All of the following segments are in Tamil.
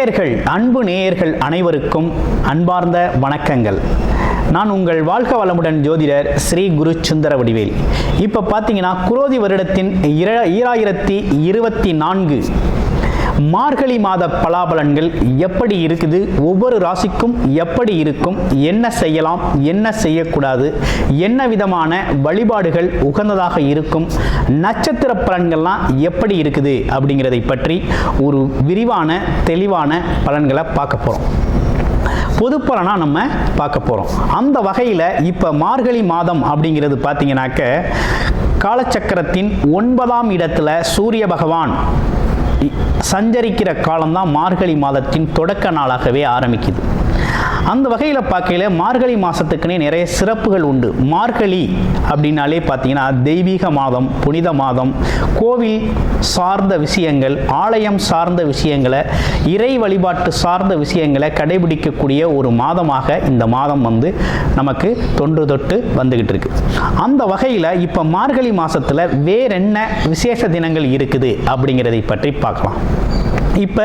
அன்பு நேயர்கள் அனைவருக்கும் அன்பார்ந்த வணக்கங்கள். நான் உங்கள் வாழ்க வளமுடன் ஜோதிடர் ஸ்ரீ குரு சுந்தரவடிவேல். இப்போ பார்த்தீங்கன்னா குரோதி வருடத்தின் 2024 மார்கழி மாத பலாபலன்கள் எப்படி இருக்குது, ஒவ்வொரு ராசிக்கும் எப்படி இருக்கும், என்ன செய்யலாம், என்ன செய்யக்கூடாது, என்ன விதமான வழிபாடுகள் உகந்ததாக இருக்கும், நட்சத்திர பலன்கள்லாம் எப்படி இருக்குது அப்படிங்கிறதை பற்றி ஒரு விரிவான தெளிவான பலன்களை பார்க்க போகிறோம். பொது பலனாக நம்ம பார்க்க போகிறோம். அந்த வகையில் இப்போ மார்கழி மாதம் அப்படிங்கிறது பார்த்தீங்கன்னாக்க காலச்சக்கரத்தின் 9ஆம் இடத்துல சூரிய பகவான் சஞ்சரிக்கிற காலம்தான் மார்கழி மாதத்தின் தொடக்க நாளாகவே ஆரம்பிக்குது. அந்த வகையில் பார்க்கையில் மார்கழி மாதத்துக்குன்னே நிறைய சிறப்புகள் உண்டு. மார்கழி அப்படின்னாலே பார்த்தீங்கன்னா தெய்வீக மாதம், புனித மாதம், கோவில் சார்ந்த விஷயங்கள், ஆலயம் சார்ந்த விஷயங்களை, இறை வழிபாட்டு சார்ந்த விஷயங்களை கடைபிடிக்கக்கூடிய ஒரு மாதமாக இந்த மாதம் நமக்கு தொன்று தொட்டு வந்துகிட்டு இருக்கு. அந்த வகையில் இப்போ மார்கழி மாதத்தில் வேறென்ன விசேஷ தினங்கள் இருக்குது அப்படிங்கிறதை பற்றி பார்க்கலாம். இப்போ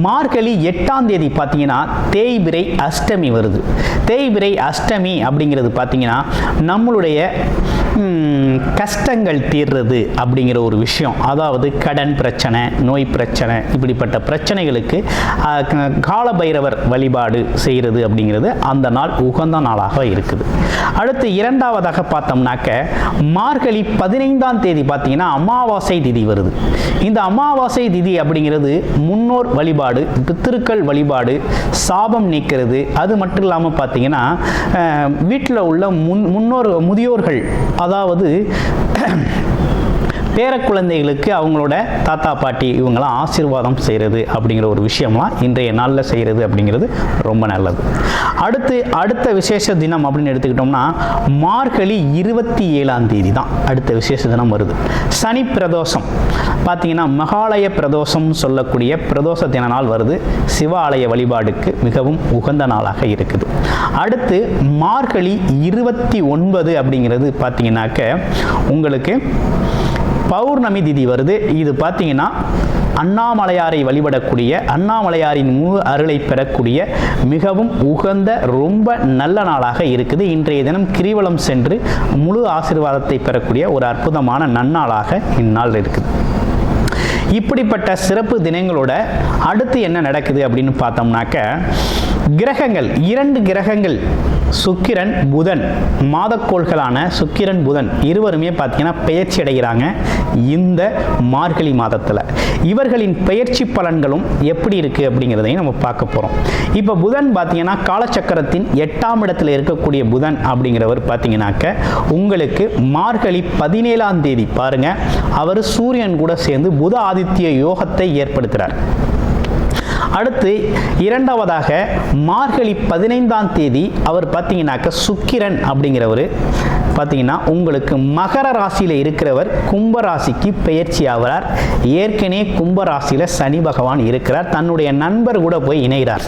மார்கழி 8ஆம் தேதி பார்த்தீங்கன்னா தேய்பிறை அஷ்டமி வருது. தேய்பிறை அஷ்டமி அப்படிங்கிறது பார்த்தீங்கன்னா நம்மளுடைய கஷ்டங்கள் தீர்றது அப்படிங்கிற ஒரு விஷயம். அதாவது கடன் பிரச்சனை, நோய் பிரச்சனை, இப்படிப்பட்ட பிரச்சனைகளுக்கு காலபைரவர் வழிபாடு செய்கிறது அப்படிங்கிறது அந்த நாள் உகந்த நாளாக இருக்குது. அடுத்து இரண்டாவதாக பார்த்தோம்னாக்க மார்கழி 15ஆம் தேதி பார்த்தீங்கன்னா அமாவாசை திதி வருது. இந்த அமாவாசை திதி அப்படிங்கிறது முன்னோர் வழிபாடு, பித்திருக்கள் வழிபாடு, சாபம் நீக்கிறது. அது மட்டும் இல்லாமல் பார்த்தீங்கன்னா வீட்டில் உள்ள முதியோர்கள், அதாவது பேர குழந்தைகளுக்கு அவங்களோட தாத்தா பாட்டி இவங்களாம் ஆசீர்வாதம் செய்கிறது அப்படிங்கிற ஒரு விஷயம்லாம் இன்றைய நாளில் செய்கிறது அப்படிங்கிறது ரொம்ப நல்லது. அடுத்த விசேஷ தினம் அப்படின்னு எடுத்துக்கிட்டோம்னா மார்கழி 27ஆம் தேதி தான் அடுத்த விசேஷ தினம் வருது. சனி பிரதோஷம் பார்த்தீங்கன்னா மகாலய பிரதோஷம் சொல்லக்கூடிய பிரதோஷ தின நாள் வருது. சிவ ஆலய வழிபாடுக்கு மிகவும் உகந்த நாளாக இருக்குது. அடுத்து மார்கழி 29 அப்படிங்கிறது பார்த்தீங்கன்னாக்க உங்களுக்கு பௌர்ணமி திதி வருது. இது பார்த்தீங்கன்னா அண்ணாமலையாரை வழிபடக்கூடிய, அண்ணாமலையாரின் முழு அருளை பெறக்கூடிய மிகவும் உகந்த ரொம்ப நல்ல நாளாக இருக்குது. இன்றைய தினம் கிரிவலம் சென்று முழு ஆசீர்வாதத்தை பெறக்கூடிய ஒரு அற்புதமான நன்னாளாக இந்நாள் இருக்குது. இப்படிப்பட்ட சிறப்பு தினங்களோட அடுத்து என்ன நடக்குது அப்படின்னு பார்த்தோம்னாக்க கிரகங்கள், 2 கிரகங்கள் சுக்கிரன் புதன், மாதக்கோள்களான சுக்கிரன் புதன் இருவருமே பார்த்தீங்கன்னா பெயர்ச்சி அடைகிறாங்க இந்த மார்கழி மாதத்தில். இவர்களின் பெயர்ச்சி பலன்களும் எப்படி இருக்குது அப்படிங்கிறதையும் நம்ம பார்க்க போகிறோம். இப்போ புதன் பார்த்தீங்கன்னா காலச்சக்கரத்தின் 8ஆம் இடத்துல இருக்கக்கூடிய புதன் அப்படிங்கிறவர் பார்த்தீங்கன்னாக்க உங்களுக்கு மார்கழி 17ஆம் தேதி பாருங்கள், அவர் சூரியன் கூட சேர்ந்து புத ஆதித்ய யோகத்தை ஏற்படுத்துகிறார். அடுத்து இரண்டாவதாக மார்கழி 15ஆம் தேதி அவர் பார்த்தீங்கன்னாக்க சுக்கிரன் அப்படிங்கிறவர் பார்த்தீங்கன்னா உங்களுக்கு மகர ராசியில் இருக்கிறவர் கும்பராசிக்கு பெயர்ச்சி ஆகிறார். ஏற்கனவே கும்பராசியில் சனி பகவான் இருக்கிறார், தன்னுடைய நண்பர் கூட போய் இணைகிறார்.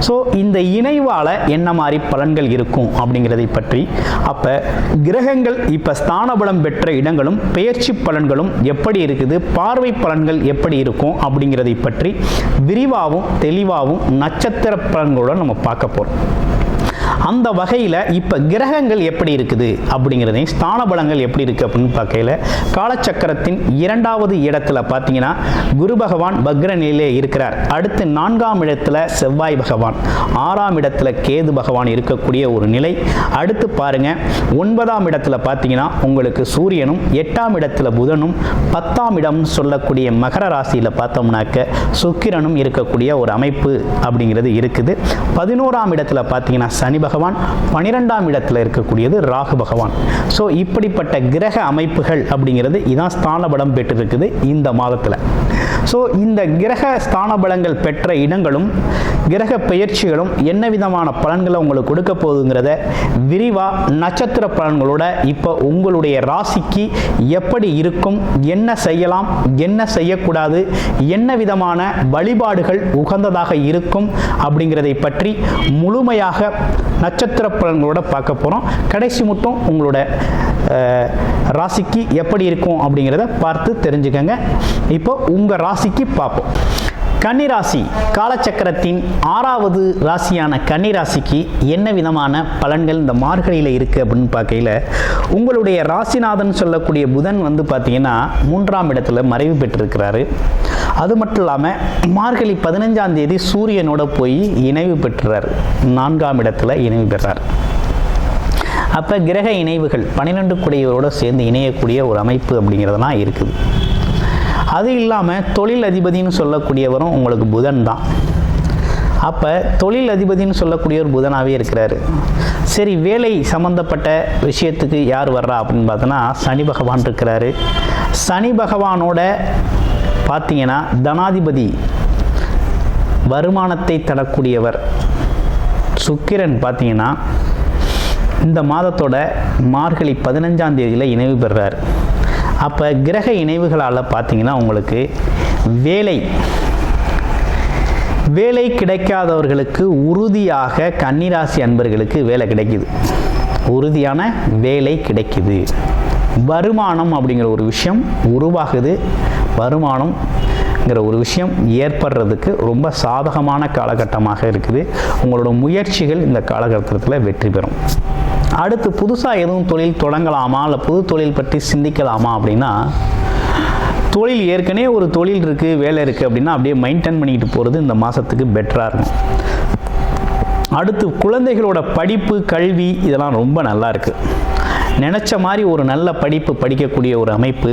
ஸோ இந்த இணைவால் என்ன மாதிரி பலன்கள் இருக்கும் அப்படிங்கிறதை பற்றி, அப்போ கிரகங்கள் இப்போ ஸ்தானபலம் பெற்ற இடங்களும் பெயர்ச்சி பலன்களும் எப்படி இருக்குது, பார்வை பலன்கள் எப்படி இருக்கும் அப்படிங்கிறதை பற்றி விரிவாகவும் தெளிவாகவும் நட்சத்திர பலன்களோடு நம்ம பார்க்க போகிறோம். அந்த வகையில் இப்போ கிரகங்கள் எப்படி இருக்குது அப்படிங்கிறதையும் ஸ்தான பலங்கள் எப்படி இருக்குது அப்படின்னு பார்க்கையில் காலச்சக்கரத்தின் 2வது இடத்துல பார்த்தீங்கன்னா குரு பகவான் வக்ர நிலையிலே இருக்கிறார். அடுத்து 4ஆம் இடத்துல செவ்வாய் பகவான், 6ஆம் இடத்துல கேது பகவான் இருக்கக்கூடிய ஒரு நிலை. அடுத்து பாருங்க 9ஆம் இடத்துல பார்த்தீங்கன்னா உங்களுக்கு சூரியனும், 8ஆம் இடத்துல புதனும், 10ஆம் இடம் சொல்லக்கூடிய மகர ராசியில் பார்த்தோம்னாக்க சுக்கிரனும் இருக்கக்கூடிய ஒரு அமைப்பு அப்படிங்கிறது இருக்குது. 11ஆம் இடத்துல பார்த்தீங்கன்னா சனி பகவான், 12ஆம் இடத்துல இருக்கக்கூடியது ராகு பகவான். ஸோ இப்படிப்பட்ட கிரக அமைப்புகள் அப்படிங்கிறது இதான் ஸ்தான பலம் பெற்றிருக்குது இந்த மாதத்தில். ஸோ இந்த கிரக ஸ்தான பலங்கள் பெற்ற இடங்களும் கிரக பெயர்ச்சிகளும் என்ன விதமான பலன்களை உங்களுக்கு கொடுக்க போகுதுங்கிறத விரிவாக நட்சத்திர பலன்களோட இப்போ உங்களுடைய ராசிக்கு எப்படி இருக்கும், என்ன செய்யலாம், என்ன செய்யக்கூடாது, என்ன விதமான வழிபாடுகள் உகந்ததாக இருக்கும் அப்படிங்கிறதை பற்றி முழுமையாக நட்சத்திர பலன்களோட பார்க்க போகிறோம். கடைசி மட்டும் உங்களோட ராசிக்கு எப்படி இருக்கும் அப்படிங்கிறத பார்த்து தெரிஞ்சுக்கங்க. இப்போ உங்கள் ராசிக்கு பார்ப்போம். கன்னிராசி காலச்சக்கரத்தின் 6வது ராசியான கன்னிராசிக்கு என்ன விதமான பலன்கள் இந்த மார்கழியில் இருக்குது அப்படின்னு பார்க்கையில், உங்களுடைய ராசிநாதன் சொல்லக்கூடிய புதன் பார்த்தீங்கன்னா 3ஆம் இடத்துல மறைவு பெற்றிருக்கிறாரு. அது மட்டும் இல்லாமல் மார்கழி 15ஆம் தேதி சூரியனோட போய் இணைவு பெற்றுறார், 4ஆம் இடத்துல இணைவு பெறார். அப்போ கிரக இணைவுகள் 12 குடையோடு சேர்ந்து இணையக்கூடிய ஒரு அமைப்பு அப்படிங்கிறதெல்லாம் இருக்குது. அது இல்லாமல் தொழில் அதிபதினு சொல்லக்கூடியவரும் உங்களுக்கு புதன் தான். அப்போ தொழில் அதிபதினு சொல்லக்கூடியவர் புதனாகவே இருக்கிறாரு. சரி, வேலை சம்பந்தப்பட்ட விஷயத்துக்கு யார் வர்றா அப்படின்னு பார்த்தோன்னா சனி பகவான் இருக்கிறாரு. சனி பகவானோட பார்த்தீங்கன்னா தனாதிபதி வருமானத்தை தரக்கூடியவர் சுக்கிரன் பார்த்தீங்கன்னா இந்த மாதத்தோட மார்கழி 15ஆம் தேதியில் இணைவு பெறுறார். அப்போ கிரக இணைவுகளால் பார்த்தீங்கன்னா உங்களுக்கு வேலை கிடைக்காதவர்களுக்கு உறுதியாக கன்னிராசி அன்பர்களுக்கு வேலை கிடைக்குது, உறுதியான வேலை கிடைக்குது. வருமானம் அப்படிங்கிற ஒரு விஷயம் உருவாகுது, வருமானம்ங்கிற ஒரு விஷயம் ஏற்படுறதுக்கு ரொம்ப சாதகமான காலகட்டமாக இருக்குது. உங்களோட முயற்சிகள் இந்த காலகட்டத்தில் வெற்றி பெறும். அடுத்து புதுசாக எதுவும் தொழில் தொடங்கலாமா, இல்லை புது தொழில் பற்றி சிந்திக்கலாமா அப்படின்னா, தொழில் ஏற்கனவே ஒரு தொழில் இருக்குது, வேலை இருக்குது அப்படின்னா அப்படியே மெயின்டைன் பண்ணிக்கிட்டு போகிறது இந்த மாதத்துக்கு பெட்டராக இருக்கும். அடுத்து குழந்தைகளோட படிப்பு கல்வி இதெல்லாம் ரொம்ப நல்லா இருக்குது. நினச்ச மாதிரி ஒரு நல்ல படிப்பு படிக்கக்கூடிய ஒரு அமைப்பு.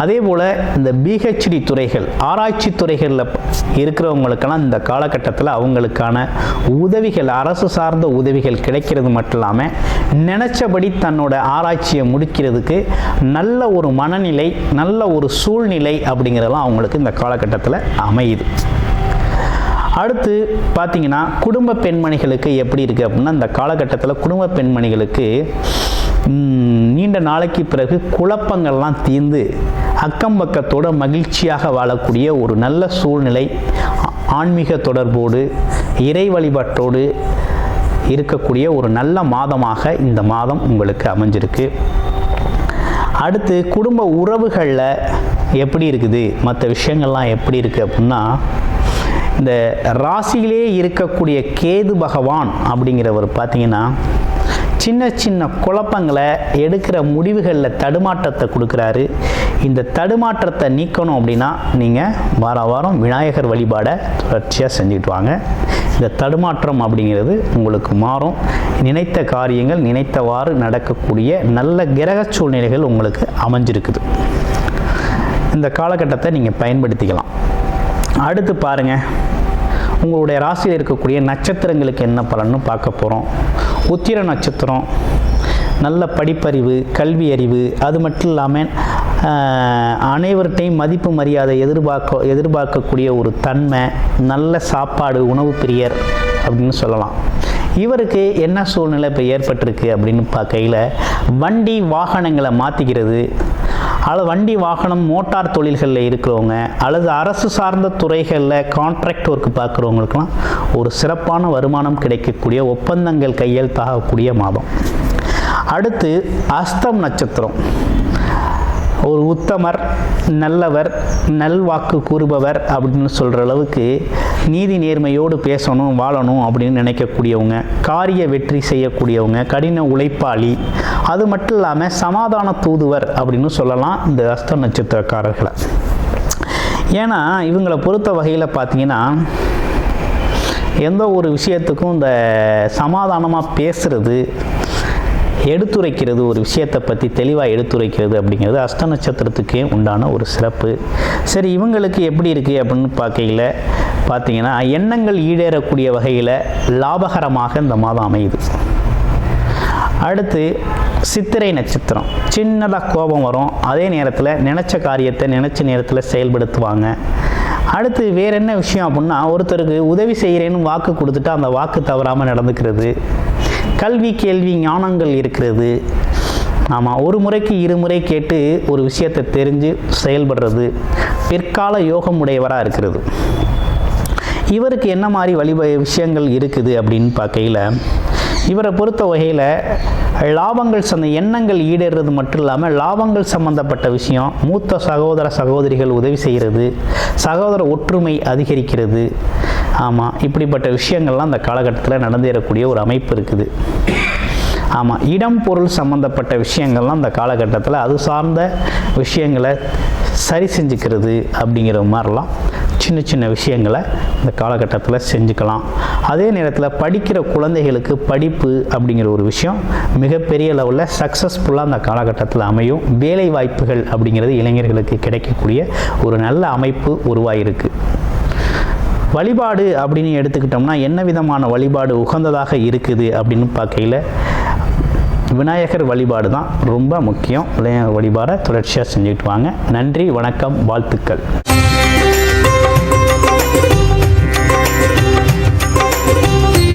அதே போல் இந்த பிஹெச்டி துறைகள், ஆராய்ச்சி துறைகளில் இருக்கிறவங்களுக்கெல்லாம் இந்த காலகட்டத்தில் அவங்களுக்கான உதவிகள், அரசு சார்ந்த உதவிகள் கிடைக்கிறது மட்டும் இல்லாமல் நினச்சபடி தன்னோட ஆராய்ச்சியை முடிக்கிறதுக்கு நல்ல ஒரு மனநிலை, நல்ல ஒரு சூழ்நிலை அப்படிங்கிறதெல்லாம் அவங்களுக்கு இந்த காலகட்டத்தில் அமையுது. அடுத்து பார்த்தீங்கன்னா குடும்ப பெண்மணிகளுக்கு எப்படி இருக்குது அப்படின்னா, இந்த காலகட்டத்தில் குடும்ப பெண்மணிகளுக்கு நீண்ட நாளைக்கு பிறகு குழப்பங்கள்லாம் தீர்ந்து அக்கம் பக்கத்தோடு மகிழ்ச்சியாக வாழக்கூடிய ஒரு நல்ல சூழ்நிலை, ஆன்மீக தொடர்போடு இறை வழிபாட்டோடு இருக்கக்கூடிய ஒரு நல்ல மாதமாக இந்த மாதம் உங்களுக்கு அமைஞ்சிருக்கு. அடுத்து குடும்ப உறவுகளில் எப்படி இருக்குது, மற்ற விஷயங்கள்லாம் எப்படி இருக்குது அப்படின்னா, இந்த ராசியிலே இருக்கக்கூடிய கேது பகவான் அப்படிங்கிறவர் பார்த்தீங்கன்னா சின்ன சின்ன குழப்பங்களை, எடுக்கிற முடிவுகளில் தடுமாற்றத்தை கொடுக்குறாரு. இந்த தடுமாற்றத்தை நீக்கணும் அப்படின்னா நீங்கள் வாரம் விநாயகர் வழிபாடை தொடர்ச்சியாக செஞ்சுட்டு வாங்க. இந்த தடுமாற்றம் அப்படிங்கிறது உங்களுக்கு மாறும். நினைத்த காரியங்கள் நினைத்தவாறு நடக்கக்கூடிய நல்ல கிரக சூழ்நிலைகள் உங்களுக்கு அமைஞ்சிருக்குது. இந்த காலகட்டத்தை நீங்கள் பயன்படுத்திக்கலாம். அடுத்து பாருங்கள், உங்களுடைய ராசியில் இருக்கக்கூடிய நட்சத்திரங்களுக்கு என்ன பலன்னு பார்க்க போகிறோம். உத்திர நட்சத்திரம் நல்ல படிப்பறிவு, கல்வி அறிவு, அது மட்டும் இல்லாமல் அனைவர்கிட்டையும் மதிப்பு மரியாதை எதிர்பார்க்கக்கூடிய ஒரு தன்மை, நல்ல சாப்பாடு, உணவு பிரியர் அப்படின்னு சொல்லலாம். இவருக்கு என்ன சூழ்நிலை இப்போ ஏற்பட்டிருக்கு அப்படின்னு பார்க்கையில், வண்டி வாகனங்களை மாற்றிக்கிறது, அல்லது வண்டி வாகனம் மோட்டார் தொழில்களில் இருக்கிறவங்க, அல்லது அரசு சார்ந்த துறைகளில் கான்ட்ராக்ட் ஒர்க் பார்க்குறவங்களுக்கெல்லாம் ஒரு சிறப்பான வருமானம் கிடைக்கக்கூடிய, ஒப்பந்தங்கள் கையெழுத்தாகக்கூடிய மாதம். அடுத்து அஸ்தம் நட்சத்திரம், ஒரு உத்தமர், நல்லவர், நல்வாக்கு கூறுபவர் அப்படின்னு சொல்கிற அளவுக்கு நீதி நேர்மையோடு பேசணும், வாழணும் அப்படின்னு நினைக்கக்கூடியவங்க, காரிய வெற்றி செய்யக்கூடியவங்க, கடின உழைப்பாளி, அது மட்டும் இல்லாமல் சமாதான தூதுவர் அப்படின்னு சொல்லலாம் இந்த அஸ்த நட்சத்திரக்காரர்களை. ஏன்னா இவங்களை பொறுத்த வகையில் பார்த்தீங்கன்னா, எந்த ஒரு விஷயத்துக்கும் இந்த சமாதானமாக பேசுகிறது, எடுத்துரைக்கிறது, ஒரு விஷயத்தை பற்றி தெளிவாக எடுத்துரைக்கிறது அப்படிங்கிறது அஸ்த நட்சத்திரத்துக்கே உண்டான ஒரு சிறப்பு. சரி, இவங்களுக்கு எப்படி இருக்குது அப்படின்னு பார்க்கையில் பார்த்தீங்கன்னா, எண்ணங்கள் ஈடேறக்கூடிய வகையில் லாபகரமாக இந்த மாதம் அமையுது. அடுத்து சித்திரை நட்சத்திரம், சின்னதாக கோபம் வரும், அதே நேரத்தில் நினச்ச காரியத்தை நினச்ச நேரத்தில் செயல்படுத்துவாங்க. அடுத்து வேறு என்ன விஷயம் அப்படின்னா, ஒருத்தருக்கு உதவி செய்கிறேன்னு வாக்கு கொடுத்துட்டு அந்த வாக்கு தவறாமல் நடந்துக்கிறது, கல்வி கேள்வி ஞானங்கள் இருக்கிறது. ஆமாம், ஒரு முறைக்கு இருமுறை கேட்டு ஒரு விஷயத்தை தெரிஞ்சு செயல்படுறது, பிற்கால யோகம் உடையவராக இருக்கிறது. இவருக்கு என்ன மாதிரி விஷயங்கள் இருக்குது அப்படின்னு பார்க்கையில், இவரை பொறுத்த வகையில் லாபங்கள் எண்ணங்கள் ஈடேறது மட்டும் இல்லாமல் லாபங்கள் சம்பந்தப்பட்ட விஷயம், மூத்த சகோதர சகோதரிகள் உதவி செய்கிறது, சகோதர ஒற்றுமை அதிகரிக்கிறது. ஆமாம், இப்படிப்பட்ட விஷயங்கள்லாம் அந்த காலகட்டத்தில் நடந்தேறக்கூடிய ஒரு அமைப்பு இருக்குது. ஆமாம், இடம் பொருள் சம்மந்தப்பட்ட விஷயங்கள்லாம் அந்த காலகட்டத்தில் அது சார்ந்த விஷயங்களை சரி செஞ்சுக்கிறது அப்படிங்கிற மாதிரிலாம் சின்ன சின்ன விஷயங்களை இந்த காலகட்டத்தில் செஞ்சுக்கலாம். அதே நேரத்தில் படிக்கிற குழந்தைகளுக்கு படிப்பு அப்படிங்கிற ஒரு விஷயம் மிகப்பெரிய லெவலில் சக்ஸஸ்ஃபுல்லாக அந்த காலகட்டத்தில் அமையும். வேலை வாய்ப்புகள் அப்படிங்கிறது இளைஞர்களுக்கு கிடைக்கக்கூடிய ஒரு நல்ல அமைப்பு உருவாயிருக்கு. வழிபாடு அப்படின்னு எடுத்துக்கிட்டோம்னா என்ன விதமான வழிபாடு உகந்ததாக இருக்குது அப்படின்னு பார்க்கையில் விநாயகர் வழிபாடு தான் ரொம்ப முக்கியம். விநாயகர் வழிபாடை தொடர்ச்சியாக செஞ்சுக்கிட்டு வாங்க. நன்றி, வணக்கம், வாழ்த்துக்கள்.